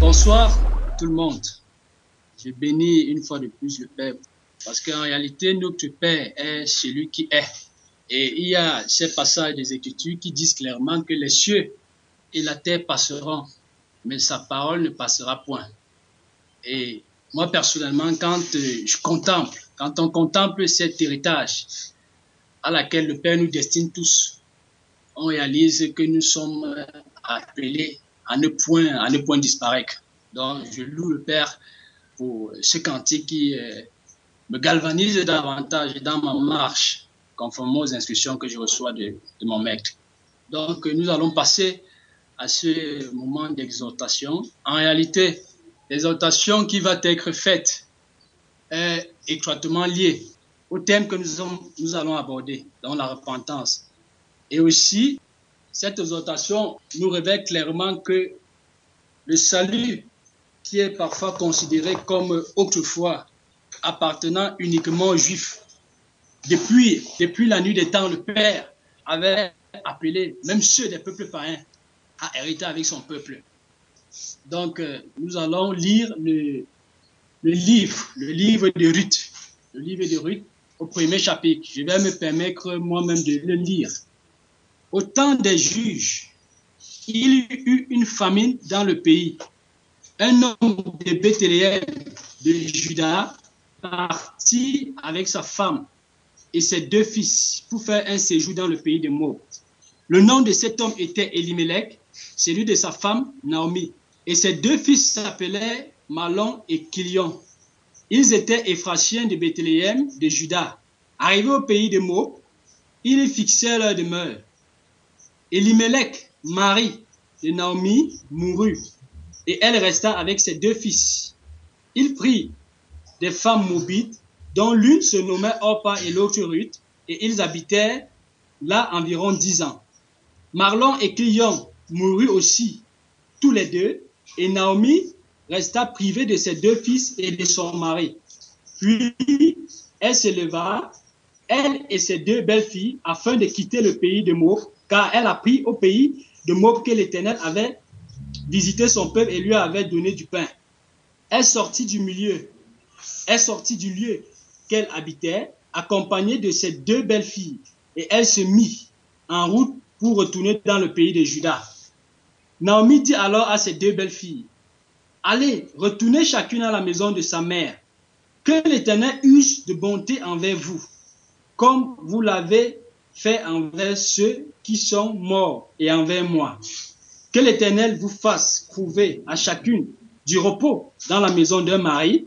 Bonsoir tout le monde. Je bénis une fois de plus le Père parce qu'en réalité, notre Père est celui qui est. Et il y a ces passages des Écritures qui disent clairement que les cieux et la terre passeront, mais sa parole ne passera point. Et moi, personnellement, quand on contemple cet héritage à laquelle le Père nous destine tous, on réalise que nous sommes appelés à ne point disparaître. Donc, je loue le Père pour ce cantique qui me galvanise davantage dans ma marche, conformément aux instructions que je reçois de mon maître. Donc, nous allons passer à ce moment d'exhortation. En réalité, l'exhortation qui va être faite est étroitement liée au thème que nous allons aborder, dans la repentance. Et aussi, cette exhortation nous révèle clairement que le salut, qui est parfois considéré comme autrefois appartenant uniquement aux Juifs, depuis la nuit des temps, le Père avait appelé même ceux des peuples païens à hériter avec son peuple. Donc, nous allons lire le livre de Ruth. Le livre de Ruth, au premier chapitre. Je vais me permettre moi-même de le lire. Au temps des juges, il y eut une famine dans le pays. Un homme de Bethléem, de Juda, partit avec sa femme et ses 2 fils pour faire un séjour dans le pays de Moab. Le nom de cet homme était Elimelech, celui de sa femme Naomi. Et ses 2 fils s'appelaient Mahlon et Kilion. Ils étaient Éphratiens de Bethléem, de Juda. Arrivés au pays de Moab, ils y fixèrent leur demeure. Elimelech, mari de Naomi, mourut, et elle resta avec ses 2 fils. Il prit des femmes moabites, dont l'une se nommait Orpa et l'autre Ruth, et ils habitèrent là environ 10 ans. Mahlon et Kilion moururent aussi, tous les 2, et Naomi resta privée de ses 2 fils et de son mari. Puis elle se leva, elle et ses 2 belles-filles, afin de quitter le pays de Moab, car elle apprit au pays de Moab que l'Éternel avait visité son peuple et lui avait donné du pain. Elle sortit du lieu qu'elle habitait, accompagnée de ses 2 belles-filles, et elle se mit en route pour retourner dans le pays de Juda. Naomi dit alors à ses 2 belles-filles, « Allez, retournez chacune à la maison de sa mère. Que l'Éternel use de bonté envers vous, comme vous l'avez fait envers ceux qui sont morts et envers moi. Que l'Éternel vous fasse trouver à chacune du repos dans la maison d'un mari. »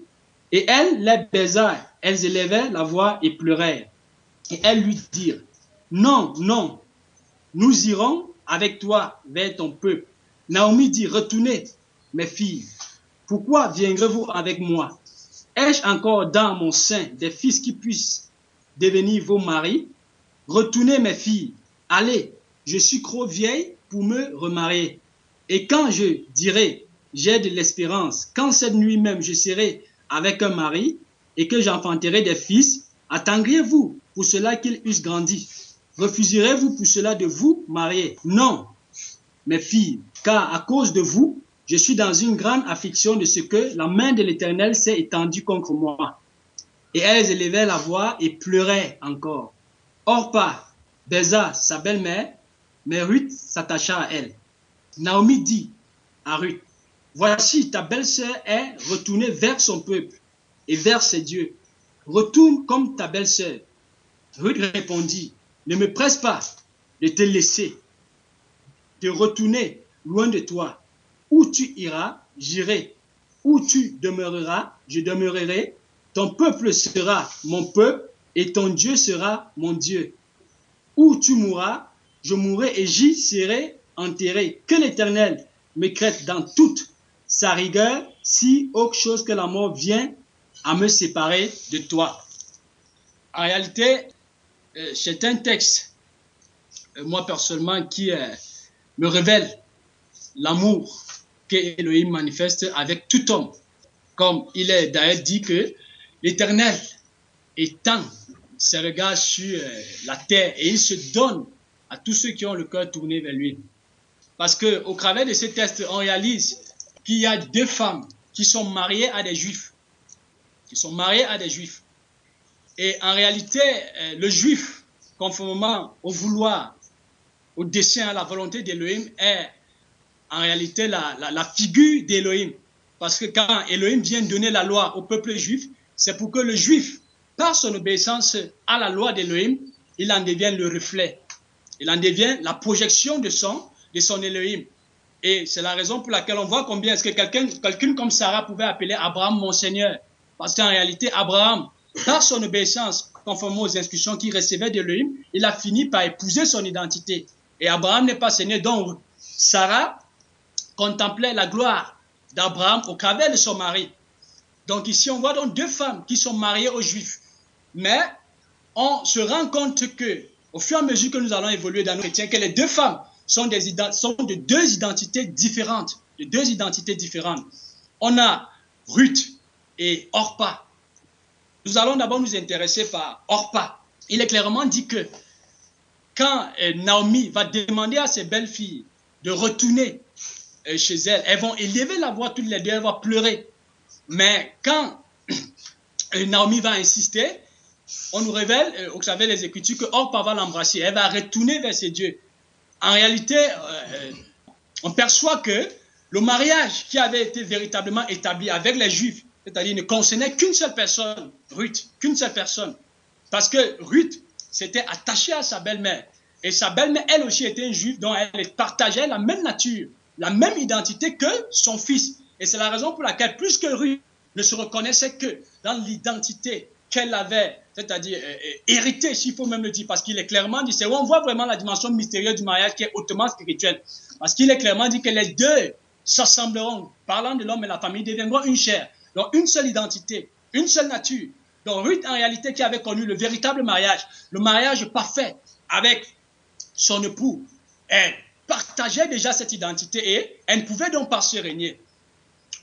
Et elles les baisèrent, elles élevèrent la voix et pleurèrent. Et elles lui dirent, « Non, non, nous irons avec toi vers ton peuple. » Naomi dit, « Retournez, mes filles. Pourquoi viendrez-vous avec moi? Ai-je encore dans mon sein des fils qui puissent devenir vos maris? Retournez, mes filles. Allez, je suis trop vieille pour me remarier. Et quand je dirai, j'ai de l'espérance, quand cette nuit même je serai avec un mari et que j'enfanterai des fils, attendriez-vous pour cela qu'ils eussent grandi? Refuserez-vous pour cela de vous marier? Non, mes filles, car à cause de vous, je suis dans une grande affliction de ce que la main de l'Éternel s'est étendue contre moi. Et elles élevèrent la voix et pleuraient encore. Orpa baisa sa belle-mère, mais Ruth s'attacha à elle. Naomi dit à Ruth, « Voici, ta belle-sœur est retournée vers son peuple et vers ses dieux. Retourne comme ta belle-sœur. » Ruth répondit, « Ne me presse pas de te laisser, de retourner loin de toi. Où tu iras, j'irai. Où tu demeureras, je demeurerai. Ton peuple sera mon peuple et ton Dieu sera mon Dieu. Où tu mourras, je mourrai et j'y serai enterré. Que l'Éternel me crête dans toute sa rigueur si autre chose que la mort vient à me séparer de toi. » En réalité, c'est un texte, moi personnellement, qui me révèle l'amour que Elohim manifeste avec tout homme. Comme il est d'ailleurs dit que l'Éternel étend ses regards sur la terre et il se donne à tous ceux qui ont le cœur tourné vers lui. Parce qu'au travers de ce texte, on réalise qu'il y a deux femmes qui sont mariées à des juifs. Qui sont mariées à des juifs. Et en réalité, le juif, conformément au vouloir, au dessein, à la volonté d'Élohim, est en réalité la figure d'Élohim. Parce que quand Élohim vient donner la loi au peuple juif, c'est pour que le juif, par son obéissance à la loi d'Élohim, il en devienne le reflet. Il en devient la projection de son Élohim. Et c'est la raison pour laquelle on voit combien est-ce que quelqu'un comme Sarah pouvait appeler Abraham mon Seigneur. Parce qu'en réalité, Abraham, par son obéissance, conformément aux instructions qu'il recevait d'Élohim, il a fini par épouser son identité. Et Abraham n'est pas Seigneur. Donc, Sarah contemplait la gloire d'Abraham au travers de son mari. Donc ici, on voit donc deux femmes qui sont mariées aux Juifs. Mais on se rend compte que, au fur et à mesure que nous allons évoluer dans nos chrétiens, que les deux femmes sont de deux identités différentes. De deux identités différentes. On a Ruth et Orpa. Nous allons d'abord nous intéresser par Orpa. Il est clairement dit que quand Naomi va demander à ses belles-filles de retourner chez elles, elles vont élever la voix toutes les deux, elles vont pleurer. Mais quand Naomi va insister, on nous révèle, au travers des Écritures, que Orpa va l'embrasser, elle va retourner vers ses dieux. En réalité, on perçoit que le mariage qui avait été véritablement établi avec les Juifs, c'est-à-dire ne concernait qu'une seule personne, Ruth, qu'une seule personne. Parce que Ruth s'était attachée à sa belle-mère. Et sa belle-mère, elle aussi, était une Juive, dont elle partageait la même nature, la même identité que son fils. Et c'est la raison pour laquelle, plus que Ruth ne se reconnaissait que dans l'identité qu'elle avait, c'est-à-dire héritée, s'il faut même le dire, parce qu'il est clairement dit, c'est où on voit vraiment la dimension mystérieuse du mariage qui est hautement spirituelle. Parce qu'il est clairement dit que les deux s'assembleront, parlant de l'homme et la famille, deviendront une chair. Donc une seule identité, une seule nature. Donc Ruth, en réalité, qui avait connu le véritable mariage, le mariage parfait avec son époux, elle partageait déjà cette identité et elle ne pouvait donc pas se régner.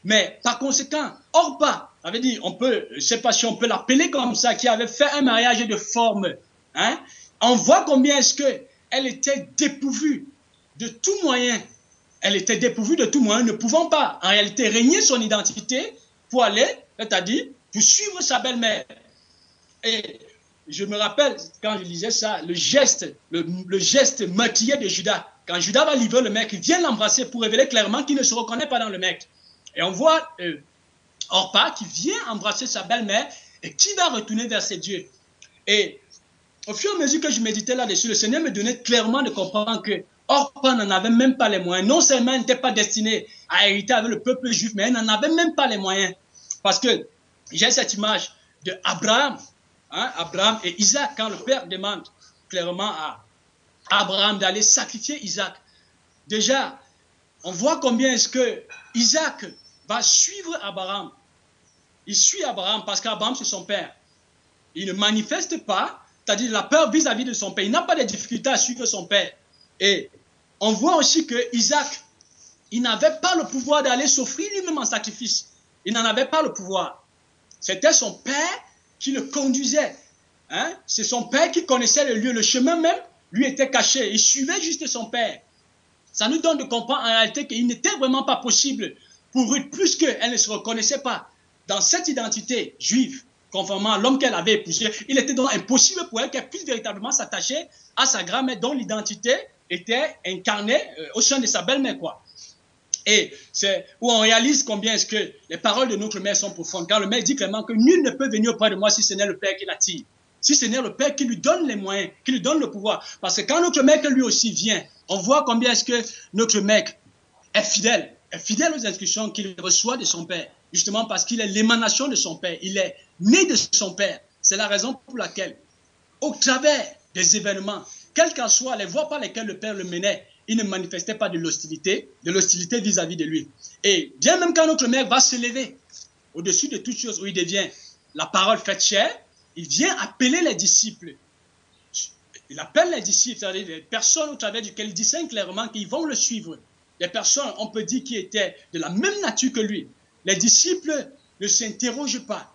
Mais par conséquent, Orpa, ça veut dire, je ne sais pas si on peut l'appeler comme ça, qui avait fait un mariage de forme, hein, on voit combien est-ce qu'elle était dépourvue de tout moyen. Elle était dépourvue de tout moyen, ne pouvant pas en réalité régner son identité pour aller, c'est-à-dire pour suivre sa belle-mère. Et je me rappelle, quand je lisais ça, le geste meurtrier de Judas. Quand Judas va livrer le mec, il vient l'embrasser pour révéler clairement qu'il ne se reconnaît pas dans le mec. Et on voit Orpa qui vient embrasser sa belle-mère et qui va retourner vers ses dieux. Et au fur et à mesure que je méditais là-dessus, le Seigneur me donnait clairement de comprendre que Orpa n'en avait même pas les moyens. Non seulement elle n'était pas destinée à hériter avec le peuple juif, mais elle n'en avait même pas les moyens. Parce que j'ai cette image de Abraham et Isaac, quand le père demande clairement à Abraham d'aller sacrifier Isaac. Déjà, on voit combien est-ce que Isaac va suivre Abraham. Il suit Abraham parce qu'Abraham, c'est son père. Il ne manifeste pas, c'est-à-dire la peur vis-à-vis de son père. Il n'a pas de difficulté à suivre son père. Et on voit aussi que Isaac, il n'avait pas le pouvoir d'aller s'offrir lui-même en sacrifice. Il n'en avait pas le pouvoir. C'était son père qui le conduisait. Hein? C'est son père qui connaissait le lieu. Le chemin même lui était caché. Il suivait juste son père. Ça nous donne de comprendre en réalité qu'il n'était vraiment pas possible pour Ruth, plus qu'elle ne se reconnaissait pas dans cette identité juive, conformément à l'homme qu'elle avait épousé. Il était donc impossible pour elle qu'elle puisse véritablement s'attacher à sa grand-mère dont l'identité était incarnée au sein de sa belle-mère, quoi. Et c'est où on réalise combien est-ce que les paroles de notre mère sont profondes. Car le Maire dit clairement que nul ne peut venir auprès de moi si ce n'est le Père qui l'attire. Si ce n'est le Père qui lui donne les moyens, qui lui donne le pouvoir. Parce que quand notre mec lui aussi vient, on voit combien est-ce que notre mec est fidèle aux instructions qu'il reçoit de son Père. Justement parce qu'il est l'émanation de son Père. Il est né de son Père. C'est la raison pour laquelle, au travers des événements, quelles qu'en soient les voies par lesquelles le Père le menait, il ne manifestait pas de l'hostilité vis-à-vis de lui. Et bien même quand notre mère va se lever au-dessus de toutes choses où il devient la parole faite chair, il vient appeler les disciples. Il appelle les disciples, c'est-à-dire les personnes au travers duquel il discerne clairement qu'ils vont le suivre. Les personnes, on peut dire, qui étaient de la même nature que lui. Les disciples ne s'interrogent pas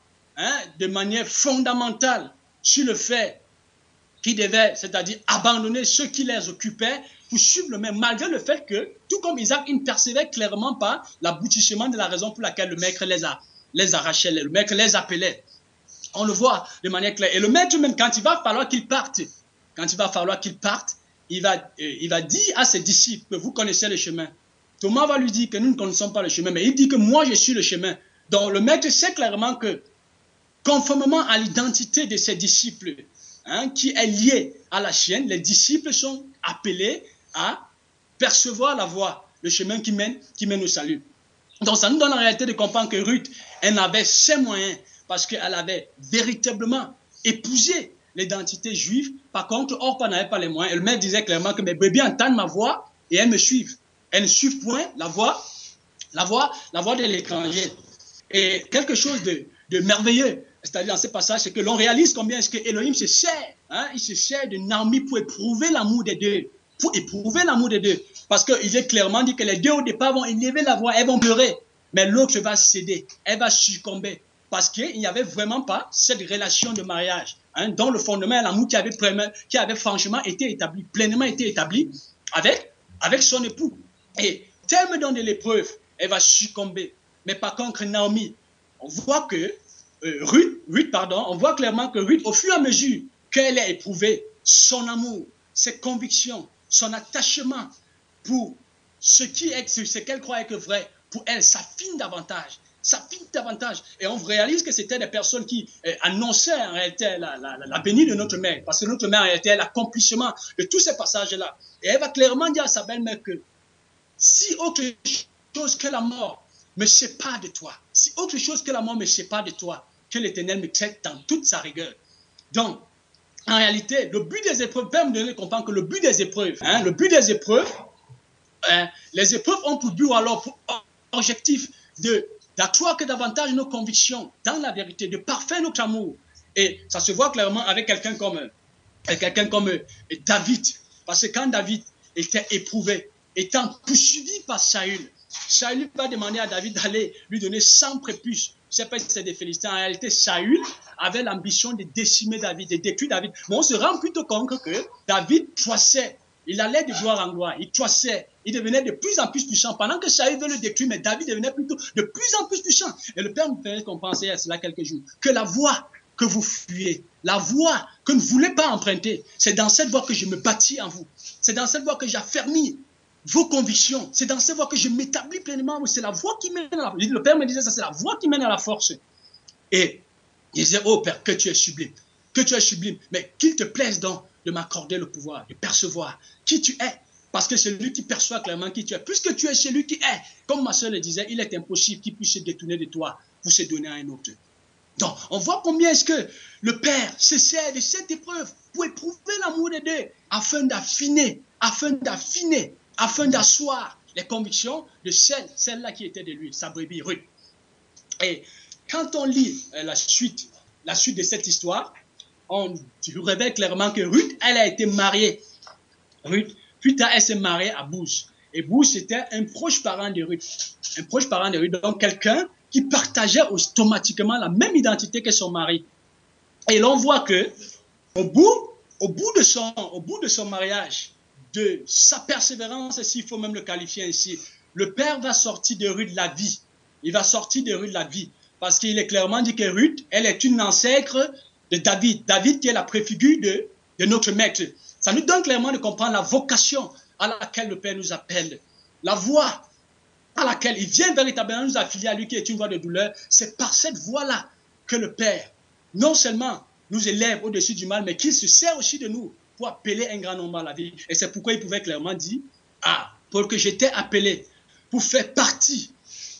de manière fondamentale sur le fait qui devaient, c'est-à-dire abandonner ceux qui les occupaient pour suivre le maître, malgré le fait que, tout comme Isaac, ils ne percevaient clairement pas l'aboutissement de la raison pour laquelle le maître les arrachait, le maître les appelait. On le voit de manière claire. Et le maître même, quand il va falloir qu'il parte, il va dire à ses disciples que vous connaissez le chemin. Thomas va lui dire que nous ne connaissons pas le chemin, mais il dit que moi je suis le chemin. Donc le maître sait clairement que, conformément à l'identité de ses disciples, qui est liée à la sienne, les disciples sont appelés à percevoir la voie, le chemin qui mène au salut. Donc ça nous donne en réalité de comprendre que Ruth, elle avait ses moyens parce qu'elle avait véritablement épousé l'identité juive. Par contre, Orpah n'avait pas les moyens. Et le maître disait clairement que mes bébés entendent ma voix et elles me suivent. Elles ne suivent point la voix de l'étranger. Et quelque chose de merveilleux, c'est-à-dire dans ce passage, c'est que l'on réalise combien est-ce que Elohim se sert, il se sert de Naomi pour éprouver l'amour des deux. Parce qu'il est clairement dit que les deux au départ vont élever la voix, elles vont pleurer. Mais l'autre va céder, elle va succomber. Parce qu'il n'y avait vraiment pas cette relation de mariage, dont le fondement et l'amour qui avait franchement été établi, pleinement été établi avec son époux. Et au terme de l'épreuve, elle va succomber. Mais par contre, Naomi, on voit que on voit clairement que Ruth, au fur et à mesure qu'elle a éprouvé son amour, ses convictions, son attachement pour ce qu'elle croyait que vrai, pour elle, s'affine davantage. Et on réalise que c'était des personnes qui annonçaient en réalité la bénie de notre mère. Parce que notre mère, en réalité, est l'accomplissement de tous ces passages-là. Et elle va clairement dire à sa belle-mère que si autre chose que la mort me sépare de toi, que l'Éternel me traite dans toute sa rigueur. Donc, en réalité, le but des épreuves, Père me donner comprendre que le but des épreuves, les épreuves ont pour but alors pour objectif d'accroître davantage nos convictions dans la vérité, de parfaire notre amour. Et ça se voit clairement avec quelqu'un comme David. Parce que quand David était éprouvé, étant poursuivi par Saül va demander à David d'aller lui donner 100 prépuces. Je ne sais pas si c'est des Philistins. En réalité, Saül avait l'ambition de décimer David, de détruire David. Mais on se rend plutôt compte que David croissait. Il allait de gloire en gloire. Il croissait. Il devenait de plus en plus puissant. Pendant que Saül veut le détruire, mais David devenait plutôt de plus en plus puissant. Et le Père me fait comprendre à cela quelques jours. Que la voie que vous fuyez, la voie que vous ne voulez pas emprunter, c'est dans cette voie que je me bâtis en vous. C'est dans cette voie que j'affermis vos convictions. C'est dans cette voie que je m'établis pleinement. C'est la voie qui mène à la force. Le Père me disait ça, c'est la voie qui mène à la force. Et il disait, oh Père, que tu es sublime. Mais qu'il te plaise donc de m'accorder le pouvoir, de percevoir qui tu es. Parce que c'est lui qui perçoit clairement qui tu es. Puisque tu es celui qui est, comme ma soeur le disait, il est impossible qu'il puisse se détourner de toi pour se donner à un autre. Donc, on voit combien est-ce que le Père se sert de cette épreuve pour éprouver l'amour des deux, afin d'asseoir les convictions de celle-là qui était de lui, sa brebis Ruth. Et quand on lit la suite de cette histoire, on révèle clairement que Ruth, elle a été mariée. Ruth, plus tard, elle s'est mariée à Bouz. Et Bouz, c'était un proche parent de Ruth. Donc quelqu'un qui partageait automatiquement la même identité que son mari. Et l'on voit que au bout de son mariage, de sa persévérance, s'il faut même le qualifier ainsi, le père va sortir de Ruth la vie. Il va sortir de Ruth la vie. Parce qu'il est clairement dit que Ruth, elle est une ancêtre de David. David qui est la préfigure de notre maître. Ça nous donne clairement de comprendre la vocation à laquelle le Père nous appelle. La voie à laquelle il vient véritablement nous affilier à lui qui est une voie de douleur. C'est par cette voie-là que le Père, non seulement nous élève au-dessus du mal, mais qu'il se sert aussi de nous pour appeler un grand nombre à la vie. Et c'est pourquoi il pouvait clairement dire, pour que j'étais appelé pour faire partie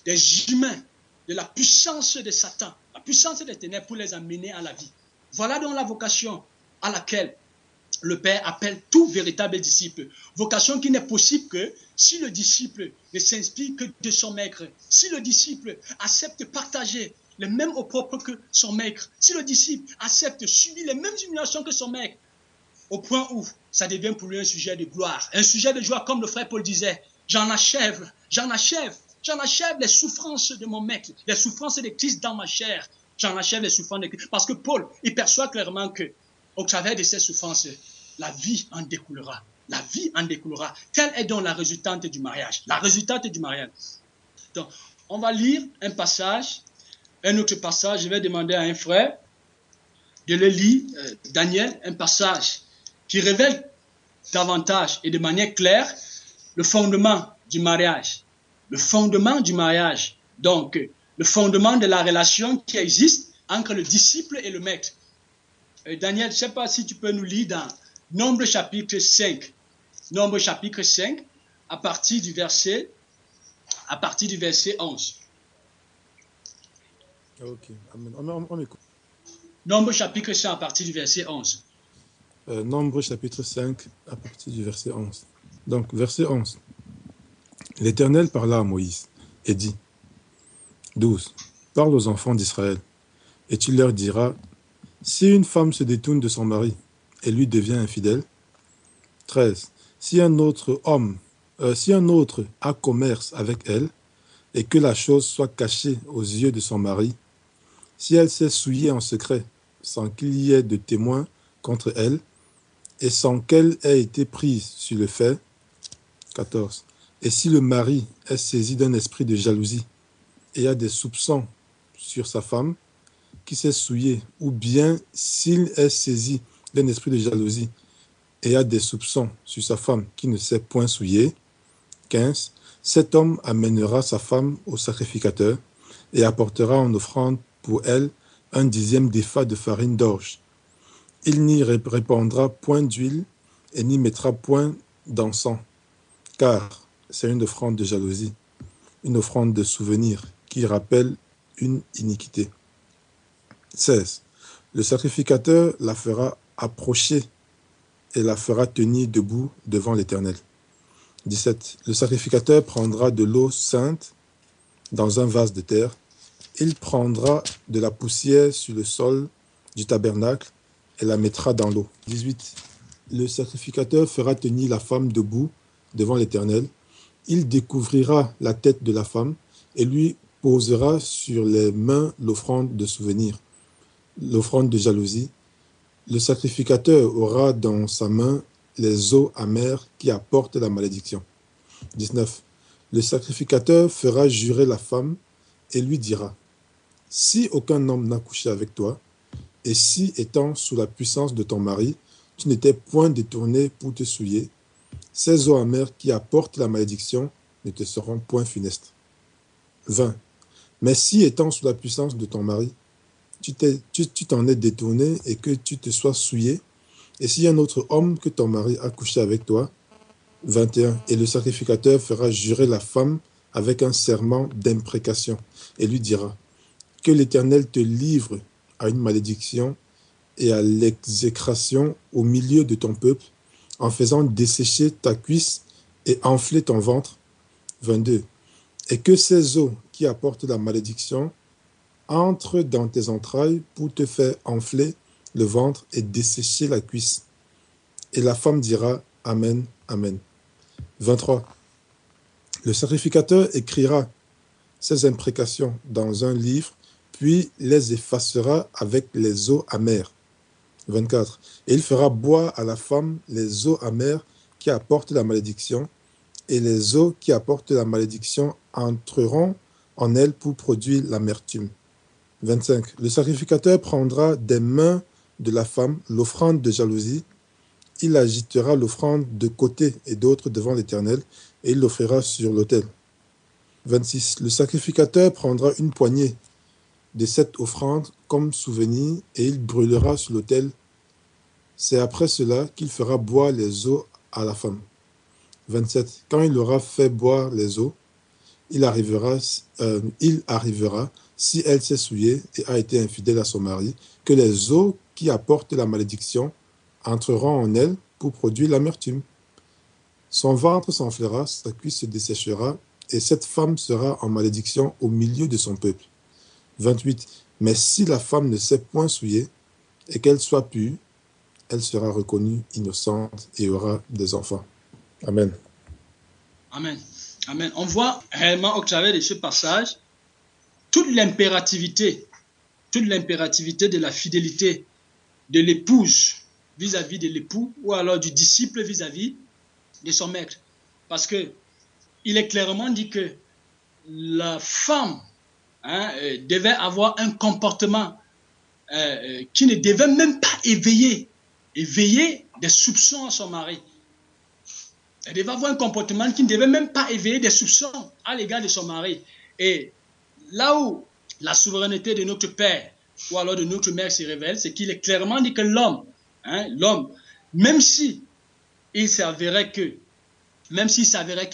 des humains, de la puissance de Satan, la puissance des ténèbres pour les amener à la vie. Voilà donc la vocation à laquelle le Père appelle tout véritable disciple. Vocation qui n'est possible que si le disciple ne s'inspire que de son maître, si le disciple accepte de partager les mêmes opprobre que son maître, si le disciple accepte de subir les mêmes humiliations que son maître, au point où ça devient pour lui un sujet de gloire, un sujet de joie, comme le frère Paul disait, j'en achève les souffrances de mon maître, les souffrances de Christ dans ma chair, j'en achève les souffrances de Christ. Parce que Paul, il perçoit clairement que au travers de ces souffrances, la vie en découlera. La vie en découlera. Quelle est donc la résultante du mariage? La résultante du mariage. Donc, on va lire un passage, un autre passage. Je vais demander à un frère de le lire, Daniel, un passage qui révèle davantage et de manière claire le fondement du mariage. Le fondement du mariage. Donc, le fondement de la relation qui existe entre le disciple et le maître. Daniel, je ne sais pas si tu peux nous lire dans Nombre chapitre 5. Nombre chapitre 5, à partir du verset 11. Ok, amen. On écoute. Nombre chapitre 5, à partir du verset 11. Nombre chapitre 5, à partir du verset 11. Donc, verset 11. L'Éternel parla à Moïse et dit, 12. Parle aux enfants d'Israël, et tu leur diras, si une femme se détourne de son mari et lui devient infidèle, 13. Si un autre a commerce avec elle, et que la chose soit cachée aux yeux de son mari, si elle s'est souillée en secret, sans qu'il y ait de témoins contre elle, et sans qu'elle ait été prise sur le fait, 14. Et si le mari est saisi d'un esprit de jalousie et a des soupçons sur sa femme qui s'est souillée, ou bien s'il est saisi d'un esprit de jalousie et a des soupçons sur sa femme qui ne s'est point souillée, 15. Cet homme amènera sa femme au sacrificateur et apportera en offrande pour elle un dixième d'épha de farine d'orge. Il n'y répandra point d'huile et n'y mettra point d'encens, car c'est une offrande de jalousie, une offrande de souvenir qui rappelle une iniquité. 16. Le sacrificateur la fera approcher et la fera tenir debout devant l'Éternel. 17. Le sacrificateur prendra de l'eau sainte dans un vase de terre. Il prendra de la poussière sur le sol du tabernacle et la mettra dans l'eau. 18. Le sacrificateur fera tenir la femme debout devant l'Éternel. Il découvrira la tête de la femme et lui posera sur les mains l'offrande de souvenir, l'offrande de jalousie. Le sacrificateur aura dans sa main les eaux amères qui apportent la malédiction. 19. Le sacrificateur fera jurer la femme et lui dira, si aucun homme n'a couché avec toi, et si, étant sous la puissance de ton mari, tu n'étais point détourné pour te souiller, ces eaux amères qui apportent la malédiction ne te seront point funestes. 20. Mais si, étant sous la puissance de ton mari, tu t'en es détourné et que tu te sois souillé, et si un autre homme que ton mari a couché avec toi, 21. Et le sacrificateur fera jurer la femme avec un serment d'imprécation et lui dira, que l'Éternel te livre à une malédiction et à l'exécration au milieu de ton peuple, en faisant dessécher ta cuisse et enfler ton ventre. 22. Et que ces eaux qui apportent la malédiction entrent dans tes entrailles pour te faire enfler le ventre et dessécher la cuisse. Et la femme dira, Amen, Amen. 23. Le sacrificateur écrira ces imprécations dans un livre, puis les effacera avec les eaux amères. 24. Et il fera boire à la femme les eaux amères qui apportent la malédiction, et les eaux qui apportent la malédiction entreront en elle pour produire l'amertume. 25. Le sacrificateur prendra des mains de la femme l'offrande de jalousie, il agitera l'offrande de côté et d'autre devant l'Éternel, et il l'offrira sur l'autel. 26. Le sacrificateur prendra une poignée de cette offrande comme souvenir, et il brûlera sur l'autel. C'est après cela qu'il fera boire les eaux à la femme. 27. Quand il aura fait boire les eaux, il arrivera, si elle s'est souillée et a été infidèle à son mari, que les eaux qui apportent la malédiction entreront en elle pour produire l'amertume. Son ventre s'enflera, sa cuisse se desséchera, et cette femme sera en malédiction au milieu de son peuple. 28. Mais si la femme ne s'est point souillée, et qu'elle soit pure, elle sera reconnue innocente et aura des enfants. Amen. Amen. Amen. On voit réellement au travers de ce passage toute l'impérativité de la fidélité de l'épouse vis-à-vis de l'époux ou alors du disciple vis-à-vis de son maître. Parce que il est clairement dit que la femme devait avoir un comportement qui ne devait même pas éveiller des soupçons à son mari. Elle devait avoir un comportement qui ne devait même pas éveiller des soupçons à l'égard de son mari. Et là où la souveraineté de notre Père ou alors de notre Mère se révèle, c'est qu'il est clairement dit que l'homme, même si il s'avérait qu'il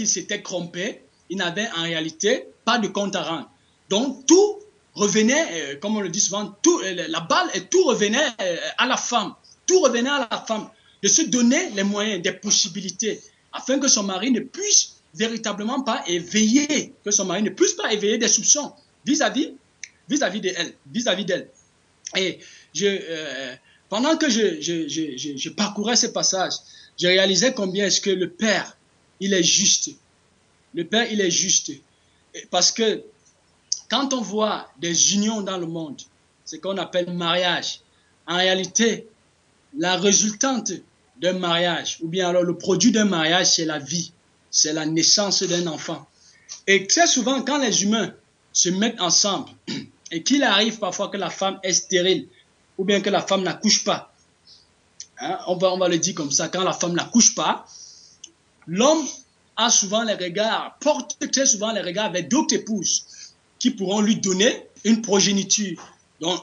s'était trompé, il n'avait en réalité pas de compte à rendre. Donc tout revenait, comme on le dit souvent, la balle et tout revenait à la femme. Tout revenait à la femme de se donner les moyens, des possibilités, afin que son mari ne puisse véritablement pas éveiller, des soupçons vis-à-vis d'elle. Et pendant que je parcourais ces passages, je réalisais combien est-ce que le Père, il est juste. Le Père, il est juste. Parce que quand on voit des unions dans le monde, ce qu'on appelle mariage, en réalité, la résultante d'un mariage, ou bien alors le produit d'un mariage, c'est la vie, c'est la naissance d'un enfant. Et très souvent, quand les humains se mettent ensemble, et qu'il arrive parfois que la femme est stérile, ou bien que la femme n'accouche pas, on va le dire comme ça, quand la femme n'accouche pas, l'homme porte très souvent les regards vers d'autres épouses qui pourront lui donner une progéniture, donc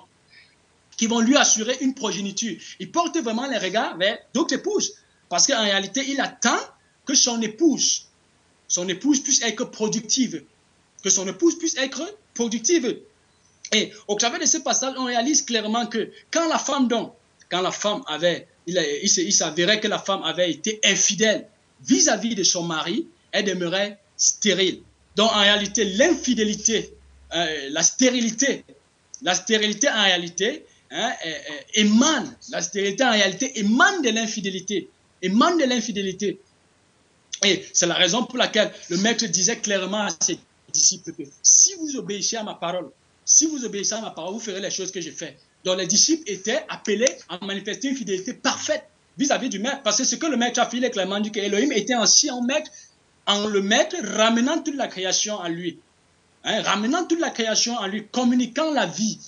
qui vont lui assurer une progéniture. Il porte vraiment les regards vers d'autres épouses, parce qu'en réalité, il attend que son épouse puisse être productive, Et au travers de ce passage, on réalise clairement que quand la femme il s'avérait que la femme avait été infidèle vis-à-vis de son mari, elle demeurait stérile. Donc en réalité, l'infidélité, la stérilité en réalité émane de l'infidélité. Et c'est la raison pour laquelle le maître disait clairement à ses disciples que si vous obéissez à ma parole, vous ferez les choses que j'ai faites. Donc les disciples étaient appelés à manifester une fidélité parfaite vis-à-vis du maître. Parce que ce que le maître a fait, il est clairement dit que Elohim était ainsi en le maître, ramenant toute la création à lui. Communiquant la vie.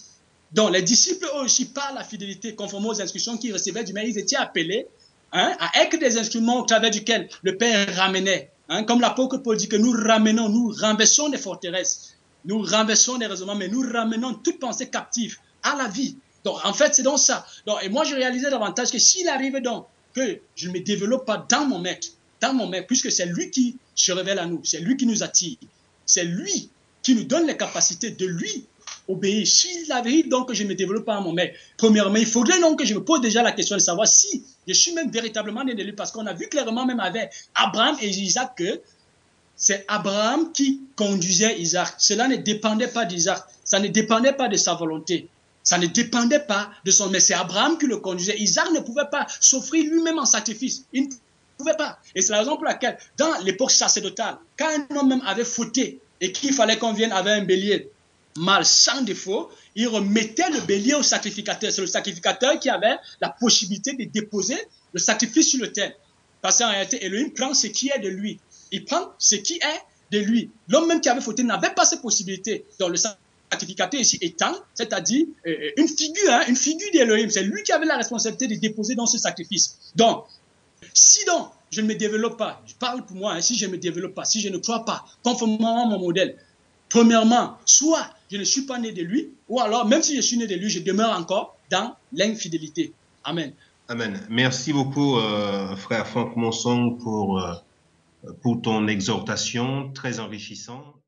Donc les disciples eux aussi, par la fidélité, conformément aux instructions qu'ils recevaient du maître, ils étaient appelés à être des instruments au travers duquel le Père ramenait. Comme l'apôtre Paul dit que nous renversons des forteresses, nous renversons des raisonnements, mais nous ramenons toute pensée captive à la vie. Donc en fait, c'est donc ça. Donc, et moi, je réalisais davantage que s'il arrive donc que je ne me développe pas dans mon maître, puisque c'est lui qui se révèle à nous, c'est lui qui nous attire, c'est lui qui nous donne les capacités de lui obéir. S'il arrive donc que je ne me développe pas à mon maître, premièrement, il faudrait donc que je me pose déjà la question de savoir si je suis même véritablement né de lui, parce qu'on a vu clairement même avec Abraham et Isaac que c'est Abraham qui conduisait Isaac. Cela ne dépendait pas d'Isaac, ça ne dépendait pas de sa volonté, ça ne dépendait pas de son, mais c'est Abraham qui le conduisait. Isaac ne pouvait pas s'offrir lui-même en sacrifice, il ne pouvait pas. Et c'est la raison pour laquelle, dans l'époque sacerdotale, quand un homme même avait fauté et qu'il fallait qu'on vienne avec un bélier mâle sans défaut, il remettait le bélier au sacrificateur. C'est le sacrificateur qui avait la possibilité de déposer le sacrifice sur l'autel. Parce qu'en réalité, Elohim prend ce qui est de lui. Il prend ce qui est de lui. L'homme même qui avait fauté n'avait pas cette possibilité. Donc le sacrificateur ici étant, c'est-à-dire une figure d'Elohim. C'est lui qui avait la responsabilité de déposer dans ce sacrifice. Donc, si donc je ne me développe pas, je parle pour moi, si je ne me développe pas, si je ne crois pas conformément à mon modèle, premièrement, soit je ne suis pas né de lui, ou alors, même si je suis né de lui, je demeure encore dans l'infidélité. Amen. Amen. Merci beaucoup, frère Franck Monson, pour ton exhortation très enrichissante.